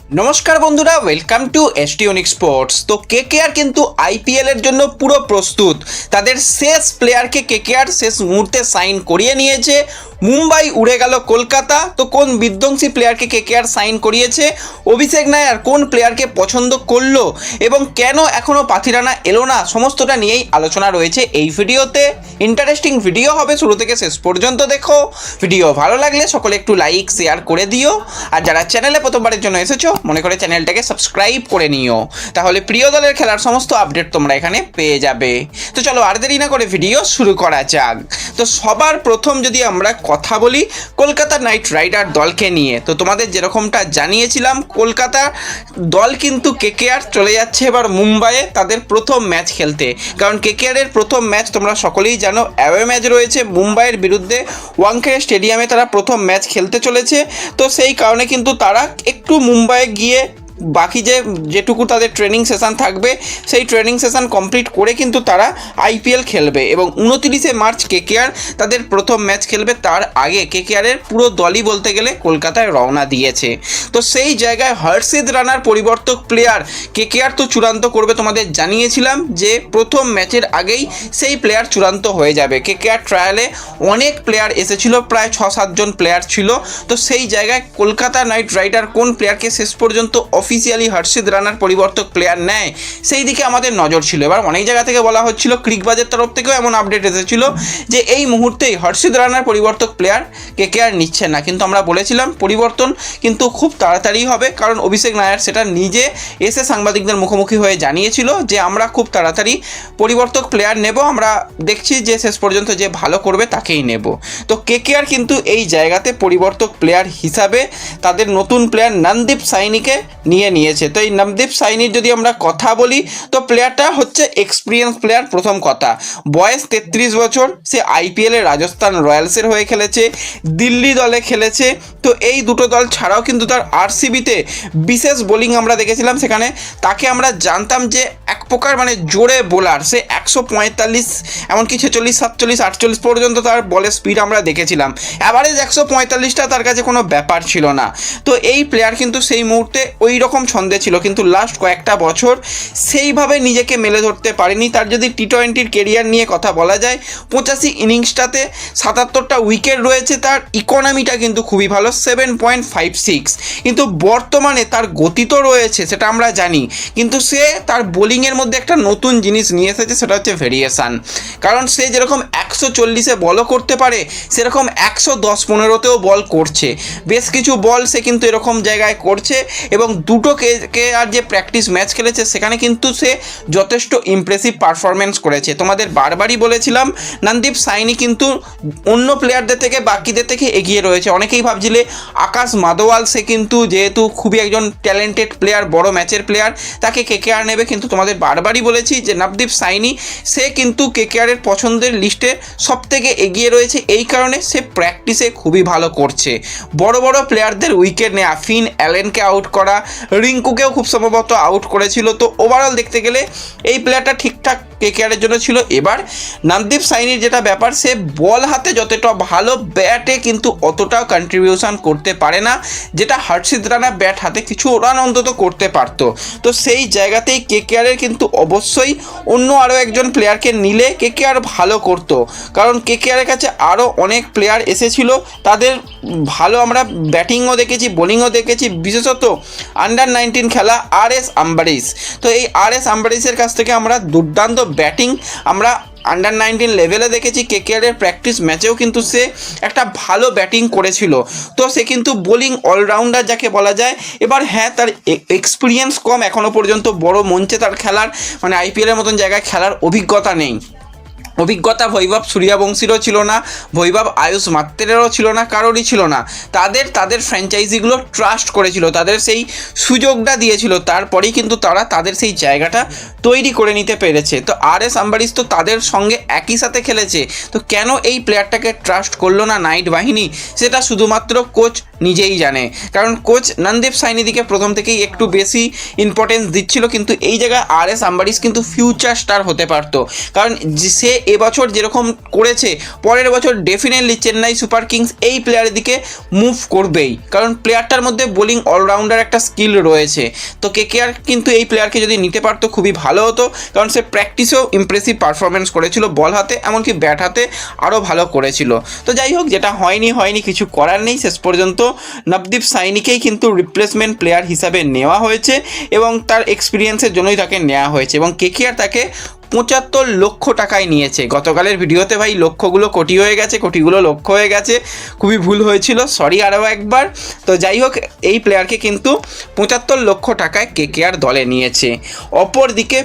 নমস্কার বন্ধুরা, welcome to এসটিউনিক sports. তো কেকেআর কিন্তু আইপিএল এর জন্য পুরো প্রস্তুত। তাদের শেষ প্লেয়ারকে কেকেআর শেষ মুহূর্তে সাইন করিয়ে নিয়েছে। মুম্বাই উড়ে গেল কলকাতা। তো কোন বিধ্বংসী প্লেয়ারকে কেকেআর সাইন করিয়েছে, অভিষেক নায়ার কোন প্লেয়ারকে পছন্দ করলো এবং কেন এখনও পাথিরানা এলো না, সমস্তটা নিয়েই আলোচনা রয়েছে এই ভিডিওতে। ইন্টারেস্টিং ভিডিও হবে, শুরু থেকে শেষ পর্যন্ত দেখো। ভিডিও ভালো লাগলে সকলে একটু লাইক শেয়ার করে দিও, আর যারা চ্যানেলে প্রথমবারের জন্য এসেছো মনে করে চ্যানেলটাকে সাবস্ক্রাইব করে নিও, তাহলে প্রিয় দলের খেলার সমস্ত আপডেট তোমরা এখানে পেয়ে যাবে। তো চলো আর দেরি না করে ভিডিও শুরু করা যাক। তো সবার প্রথম যদি আমরা কথা বলি কলকাতা নাইট রাইডার দলকে নিয়ে, তো তোমাদের যেরকমটা জানিয়েছিলাম কলকাতা দল কিন্তু কেকেআর চলে যাচ্ছে এবার মুম্বাইয়ে তাদের প্রথম ম্যাচ খেলতে। কারণ কেকেআরের প্রথম ম্যাচ তোমরা সকলেই জানো, অ্যাওয়ে ম্যাচ রয়েছে মুম্বাইয়ের বিরুদ্ধে। ওয়াংখেড়ে স্টেডিয়ামে তারা প্রথম ম্যাচ খেলতে চলেছে। তো সেই কারণে কিন্তু তারা একটু মুম্বাইয়ে গিয়ে বাকি যেটুকু তাদের ট্রেনিং সেশন থাকবে সেই ট্রেনিং সেশন কমপ্লিট করে কিন্তু তারা আইপিএল খেলবে এবং 29শে মার্চ কেকেআর তাদের প্রথম ম্যাচ খেলবে। তার আগে কেকেআরের পুরো দলই বলতে গেলে কলকাতায় রওনা দিয়েছে। তো সেই জায়গায় হর্ষিত রানার পরিবর্তক প্লেয়ার কেকেআর তো চূড়ান্ত করবে, তোমাদের জানিয়েছিলাম যে প্রথম ম্যাচের আগেই সেই প্লেয়ার চূড়ান্ত হয়ে যাবে। কেকেআর ট্রায়ালে অনেক প্লেয়ার এসেছিল, প্রায় 6-7 জন প্লেয়ার ছিল। তো সেই জায়গায় কলকাতা নাইট রাইডার কোন প্লেয়ারকে শেষ পর্যন্ত অফিসিয়ালি হর্ষিত রানার পরিবর্তক প্লেয়ার নেয় সেই দিকে আমাদের নজর ছিল। এবার অনেক জায়গা থেকে বলা হচ্ছিল, ক্রিকবাজের তরফ থেকেও এমন আপডেট এসেছিল যে এই মুহূর্তেই হর্ষিত রানার পরিবর্তক প্লেয়ার কেকেআর নিচ্ছে না। কিন্তু আমরা বলেছিলাম পরিবর্তন কিন্তু খুব তাড়াতাড়ি হবে, কারণ অভিষেক নায়ার সেটা নিজে এসে সাংবাদিকদের মুখোমুখি হয়ে জানিয়েছিল যে আমরা খুব তাড়াতাড়ি পরিবর্তক প্লেয়ার নেব, আমরা দেখছি যে শেষ পর্যন্ত যে ভালো করবে তাকেই নেব। তো কেকেআর কিন্তু এই জায়গাতে পরিবর্তক প্লেয়ার হিসাবে তাদের নতুন প্লেয়ার নন্দীপ সাইনিকে নিয়েছে। তো এই নবদীপ সাইনির যদি আমরা কথা বলি, তো প্লেয়ারটা হচ্ছে এক্সপিরিয়েন্স প্লেয়ার। প্রথম কথা, বয়স 33 বছর। সে আইপিএলে রাজস্থান রয়্যালসের হয়ে খেলেছে, দিল্লি দলে খেলেছে। তো এই দুটো দল ছাড়াও কিন্তু তার আরসিবিতে বিশেষ বোলিং আমরা দেখেছিলাম। সেখানে তাকে আমরা জানতাম যে এক প্রকার মানে জোরে বোলার। সে 145 এমনকি 46, 47, 48 পর্যন্ত তার বলের স্পিড আমরা দেখেছিলাম। অ্যাভারেজ 145টা তার কাছে কোনো ব্যাপার ছিল না। তো এই প্লেয়ার কিন্তু সেই মুহূর্তে ওই রকম ছন্দে ছিল, কিন্তু লাস্ট কয়েকটা বছর সেইভাবে নিজেকে মেলে ধরতে পারেনি। তার যদি টি-20 কেরিয়ার নিয়ে কথা বলা যায়, 85 ইনিংসটাতে 77টা উইকেট রয়েছে। তার ইকোনমিটা কিন্তু খুবই ভালো, 7.56। কিন্তু বর্তমানে তার গতি তো রয়েছে, সেটা আমরা জানি, কিন্তু সে তার বোলিংয়ের মধ্যে একটা নতুন জিনিস নিয়ে এসেছে, সেটা হচ্ছে ভেরিয়েশান। কারণ সে যেরকম 140-এ বলও করতে পারে, সেরকম 110-15তেও বল করছে। বেশ কিছু বল সে কিন্তু এরকম জায়গায় করছে এবং দুটো কেকেআর যে প্র্যাকটিস ম্যাচ খেলেছে সেখানে কিন্তু সে যথেষ্ট ইমপ্রেসিভ পারফরমেন্স করেছে। তোমাদের বারবারই বলেছিলাম নন্দীপ সাইনি কিন্তু অন্য প্লেয়ারদের থেকে বাকিদের থেকে এগিয়ে রয়েছে। অনেকেই ভাবছিলে আকাশ মাদওয়াল, সে কিন্তু যেহেতু খুবই একজন ট্যালেন্টেড প্লেয়ার, বড় ম্যাচের প্লেয়ার, তাকে কেকেআর নেবে। কিন্তু তোমাদের বারবারই বলেছি যে নবদীপ সাইনি সে কিন্তু কেকেআরের পছন্দের লিস্টে সব থেকে এগিয়ে রয়েছে। এই কারণে সে প্র্যাকটিসে খুবই ভালো করছে। বড় বড় প্লেয়ারদের উইকেট নেওয়া, ফিন অ্যালেনকে আউট করা, রিঙ্কুকেও খুব সম্ভবত আউট করেছিল। তো ওভারঅল দেখতে গেলে এই প্লেয়ারটা ঠিকঠাক কেকেআরের জন্য ছিল। এবার নবদীপ সাইনির যেটা ব্যাপার, সে বল হাতে যতটা ভালো, ব্যাটে কিন্তু অতটাও কন্ট্রিবিউশন করতে পারে না, যেটা হর্ষিত রানা ব্যাট হাতে কিছু রান অন্তত করতে পারত। তো সেই জায়গাতেই কেকেআরের কিন্তু অবশ্যই অন্য আরও একজন প্লেয়ারকে নিলে কেকেআর ভালো করত। কারণ কেকেআরের কাছে আরও অনেক প্লেয়ার এসেছিল, তাদের ভালো আমরা ব্যাটিংও দেখেছি, বোলিংও দেখেছি, বিশেষত আন্ডার-19 খেলা RS আম্বারিশ। তো এই RS আম্বারিশের কাছ থেকে আমরা দুর্দান্ত ব্যাটিং আমরা আন্ডার-19 লেভেলে দেখেছি। কেকেআরের প্র্যাকটিস ম্যাচেও কিন্তু সে একটা ভালো ব্যাটিং করেছিল। তো সে কিন্তু বোলিং অলরাউন্ডার যাকে বলা যায়। এবার হ্যাঁ, তার এক্সপিরিয়েন্স কম, এখনও পর্যন্ত বড় মঞ্চে তার খেলার মানে আইপিএলের মতন জায়গায় খেলার অভিজ্ঞতা নেই। অভিজ্ঞতা বৈভব সূর্যবংশীরও ছিল না, বৈভব আয়ুষ মাত্রেরও ছিল না, কারোরই ছিল না। তাদের ফ্র্যাঞ্চাইজিগুলো ট্রাস্ট করেছিল, তাদের সেই সুযোগটা দিয়েছিল, তারপরেই কিন্তু তারা তাদের সেই জায়গাটা তৈরি করে নিতে পেরেছে। তো RS আম্বারিশ তো তাদের সঙ্গে একই সাথে খেলেছে, তো কেন এই প্লেয়ারটাকে ট্রাস্ট করলো না নাইট বাহিনী, সেটা শুধুমাত্র কোচ নিজেই জানে, কারণ কোচ নন্দীপ সাইনি দিকে প্রথম থেকেই একটু বেশি ইম্পর্টেন্স দিচ্ছিল, কিন্তু এই জায়গায় RS আম্বারিশ কিন্তু ফিউচার স্টার হতে পারতো, কারণ সে এবছর যেরকম করেছে পরের বছর ডেফিনেটলি চেন্নাই সুপার কিংস এই প্লেয়ারের দিকে মুভ করবেই, কারণ প্লেয়ারটার মধ্যে বোলিং অলরাউন্ডার একটা স্কিল রয়েছে। তো KKR কিন্তু এই প্লেয়ারকে যদি নিতে পারতো খুবই ভালো হতো, কারণ সে প্র্যাকটিসেও ইমপ্রেসিভ পারফরমেন্স করেছিল, বল হাতে এমনকি ব্যাট হাতে আরও ভালো করেছিল। তো যাই হোক, যেটা হয়নি কিছু করার নেই, শেষ পর্যন্ত নবদীপ সাইনিকেই কিন্তু রিপ্লেসমেন্ট প্লেয়ার হিসাবে নেওয়া হয়েছে এবং তার এক্সপিরিয়েন্সের জন্যই তাকে নেওয়া হয়েছে এবং KKR তাকে 75 লক্ষ টাকায় নিয়েছে। গতকালের ভিডিওতে ভাই লক্ষগুলো কোটি হয়ে গেছে, কোটিগুলো লক্ষ হয়ে গেছে, খুবই ভুল হয়েছিল, সরি আরও একবার। তো যাই হোক, এই প্লেয়ারকে কিন্তু 75 লক্ষ টাকায় KKR দলে নিয়েছে। অপরদিকে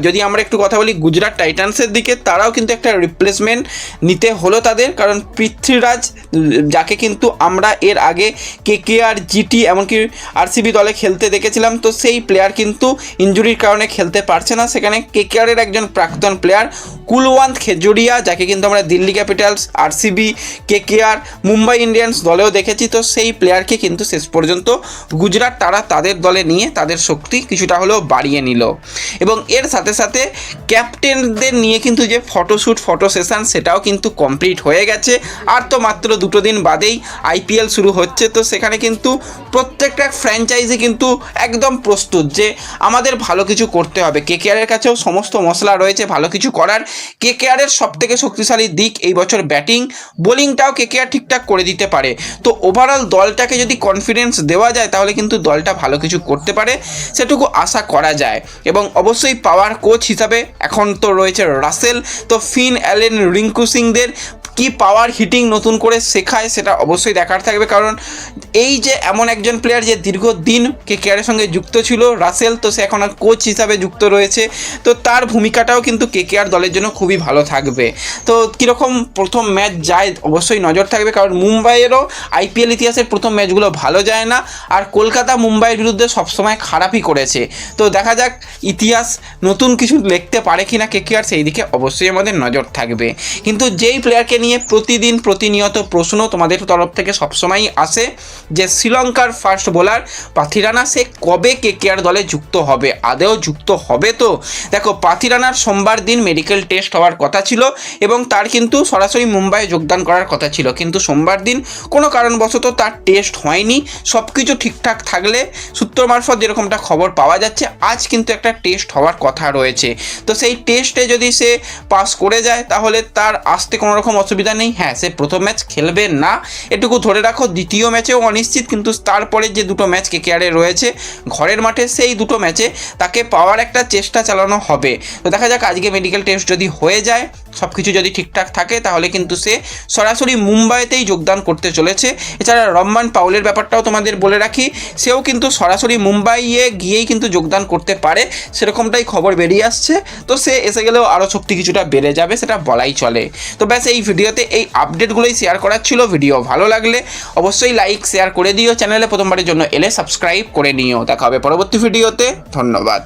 যদি আমরা একটু কথা বলি গুজরাট টাইটান্সের দিকে, তারাও কিন্তু একটা রিপ্লেসমেন্ট নিতে হলো তাদের, কারণ পৃথ্বীরাজ, যাকে কিন্তু আমরা এর আগে KKR, GT এমনকি RCB দলে খেলতে দেখেছিলাম, তো সেই প্লেয়ার কিন্তু ইনজুরির কারণে খেলতে পারছে না। সেখানে KKR-এর একজন প্রাক্তন প্লেয়ার কুলওয়ান্ত খেজুরিয়া, যাকে কিন্তু আমরা Delhi Capitals, RCB, KKR, Mumbai Indians দলেও দেখেছি, তো সেই প্লেয়ারকে কিন্তু শেষ পর্যন্ত গুজরাট তারা তাদের দলে নিয়ে তাদের শক্তি কিছুটা হলেও বাড়িয়ে নিল। এবং এর সাথে সাথে ক্যাপ্টেনদের নিয়ে কিন্তু যে ফটো সেশন সেটাও কিন্তু কমপ্লিট হয়ে গেছে। আর তো মাত্র 2 দিন বাদেই IPL শুরু হচ্ছে, তো সেখানে কিন্তু প্রত্যেকটা ফ্র্যাঞ্চাইজি কিন্তু একদম প্রস্তুত যে আমাদের ভালো কিছু করতে হবে। KKR-এর কাছেও সমস্ত মশলা রয়েছে ভালো কিছু করার। KKR-এর সবথেকে শক্তিশালী দিক এই বছর ব্যাটিং, বোলিংটাও KKR ঠিকঠাক করে দিতে পারে। তো ওভারঅল দলটাকে যদি কনফিডেন্স দেওয়া যায় তাহলে কিন্তু দলটা ভালো কিছু করতে পারে, সেটুকু আশা করা যায়। এবং অবশ্যই পাওয়ার কোচ হিসাবে এখন তো রয়েছে রাসেল, তো ফিন অ্যালেন, রিঙ্কু সিংদের কি পাওয়ার হিটিং নতুন করে শেখায় সেটা অবশ্যই দেখার থাকবে, কারণ এই যে এমন একজন প্লেয়ার যে দীর্ঘদিন KKR-এর সঙ্গে যুক্ত ছিল রাসেল, তো সে এখন আর কোচ হিসাবে যুক্ত রয়েছে, তো তার ভূমিকাটাও কিন্তু KKR দলের জন্য খুবই ভালো থাকবে। তো কীরকম প্রথম ম্যাচ যায় অবশ্যই নজর থাকবে, কারণ মুম্বাইয়েরও IPL ইতিহাসের প্রথম ম্যাচগুলো ভালো যায় না, আর কলকাতা মুম্বাইয়ের বিরুদ্ধে সবসময় খারাপই করেছে। তো দেখা যাক ইতিহাস নতুন কিছু লিখতে পারে কিনা KKR, সেই দিকে অবশ্যই আমাদের নজর থাকবে। কিন্তু যেই প্লেয়ারকে নিয়ে প্রতিদিন প্রতিনিয়ত প্রশ্ন তোমাদের তরফ থেকে সবসময়ই আসে যে শ্রীলঙ্কার ফাস্ট বোলার পাথিরানা, সে কবে KKR দলে যুক্ত হবে, আদেও যুক্ত হবে? তো দেখো, পাথিরানার সোমবার দিন মেডিকেল টেস্ট হওয়ার কথা ছিল এবং তার কিন্তু সরাসরি মুম্বাইয়ে যোগদান করার কথা ছিল, কিন্তু সোমবার দিন কোনো কারণবশত তার টেস্ট হয়নি। সব কিছু ঠিকঠাক থাকলে সূত্র মারফত যেরকমটা খবর পাওয়া যাচ্ছে, আজ কিন্তু একটা টেস্ট হওয়ার কথা রয়েছে। তো সেই টেস্টে যদি সে পাস করে যায় তাহলে তার আসতে কোনো রকম অসুবিধা নেই। হ্যাঁ, সে প্রথম ম্যাচ খেলবে না এটুকু ধরে রাখো, দ্বিতীয় ম্যাচেও অনিশ্চিত, কিন্তু তারপরে যে 2 ম্যাচ KKR-এ রয়েছে ঘরের মাঠে, সেই 2 ম্যাচে তাকে পাওয়ার একটা চেষ্টা চালানো হবে। তো দেখা যাক, আজকে মেডিকেল টেস্ট যদি হয়ে যায়, সব কিছু যদি ঠিকঠাক থাকে, তাহলে কিন্তু সে সরাসরি মুম্বাইতেই যোগদান করতে চলেছে। এছাড়া রহমান পাউলের ব্যাপারটাও তোমাদের বলে রাখি, সেও কিন্তু সরাসরি মুম্বাইয়ে গিয়েই কিন্তু যোগদান করতে পারে, সেরকমটাই খবর বেরিয়ে আসছে। তো সে এসে গেলেও আরও শক্তি কিছুটা বেড়ে যাবে, সেটা বলাই চলে। তো ব্যাস, এই ভিডিওতে এই আপডেটগুলোই শেয়ার করার ছিল। ভিডিও ভালো লাগলে অবশ্যই লাইক শেয়ার করে দিও, চ্যানেলে প্রথমবারের জন্য এলে সাবস্ক্রাইব করে নিও। দেখা হবে পরবর্তী ভিডিওতে, ধন্যবাদ।